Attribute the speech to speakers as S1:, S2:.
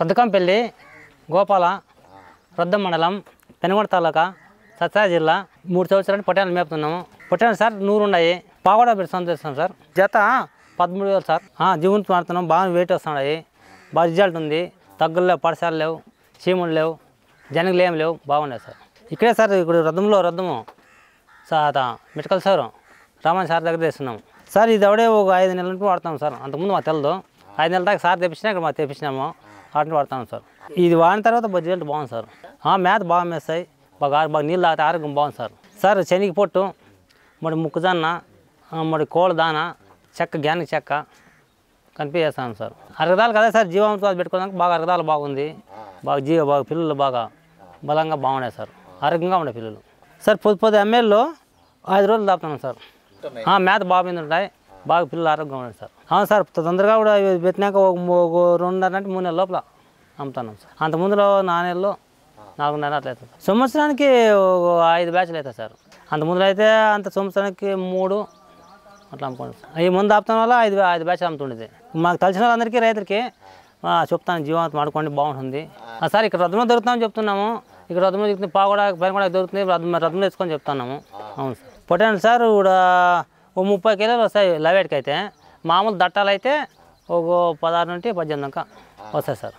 S1: రొద్దకంపల్లి గోపాల రొద్దం మండలం పెనుగొండ తాలూకా సత్యసాయి జిల్లా 3 సంవత్సరాలు పొట్టేలు మేపుతున్నాము. పొట్టేలు సార్ 100 ఉన్నాయి. పాగొడ పెట్టి చేస్తాం సార్. జత 13,000 సార్. జీవన్ మాడుతున్నాం. బాగా వెయిట్ వస్తున్నాయి. బాగా రిజల్ట్ ఉంది. తగ్గులు లేవు, పడసాలు లేవు, చీములు లేవు, జనగలు ఏం లేవు, బాగున్నాయి సార్. ఇక్కడే సార్ ఇప్పుడు Roddam sir medical sir Raman sir దగ్గర తెస్తున్నాం సార్. ఇది అవడే ఒక 5 నెలల నుంచి వాడతాం సార్. అంతకుముందు మాకు తెలదు. 5 నెలల దాకా సార్ తెప్పించినా ఇక్కడ మాకు తెప్పించినాము. వాటిని వాడతాం సార్. ఇది వాడిన తర్వాత రిజల్ట్ బాగుంది సార్. మేత బాగా మేస్తాయి. బాగా నీళ్ళు తాగితే ఆరోగ్యం బాగుంది సార్. సార్ శనగ పొట్టు, మరి మొక్కజొన్న, మరి కోళ్ళ దాన, చెక్క గ్యానికి చెక్క కనిపి చేస్తాను సార్. అరగదాలు కదా సార్. జీవామృతాలు పెట్టుకోవడానికి బాగా అరగదాలు బాగుంది. బాగా పిల్లలు బాగా బలంగా బాగున్నాయి సార్. ఆరోగ్యంగా ఉండే పిల్లలు సార్. పొద్దు ఎమ్మెల్యేలో 5 రోజులు దాపుతున్నాం సార్. మేత బాగా మీద ఉంటాయి. బాగా పిల్లలు ఆరోగ్యంగా ఉన్నాయి సార్. అవును సార్. తొందరగా కూడా పెట్టినాక ఒక 2.5 అంటే 3 నెలల లోపల అమ్ముతున్నాం సార్. అంత ముందులో 4 నెలలు 4 నెలలు అట్లా అవుతుంది. సంవత్సరానికి 5 బ్యాచ్లు అవుతాయి సార్. అంత ముందులో అయితే అంత సంవత్సరానికి 3 అట్లా అమ్ముకోండి సార్. ఈ ముందు ఆపుతాం వల్ల 5 బ్యాచ్లు అమ్ముతుండేది. మాకు తెలిసిన వాళ్ళందరికీ రైతులకి చెప్తాను జీవాంతం ఆడుకోండి బాగుంటుంది సార్. ఇక్కడ రథంలో దొరుకుతామని చెప్తున్నాము. ఇక్కడ రథంలో దొరుకుతుంది. పెనగొండ దొరుకుతుంది. రథంలో తెచ్చుకొని చెప్తున్నాము. అవును సార్. పొటాను సార్ కూడా ఒక 30 కిలోలు వస్తాయి లవేట్కి అయితే. మామూలు దట్టాలు అయితే ఒక 16 నుండి 18 దాకా వస్తాయి సార్.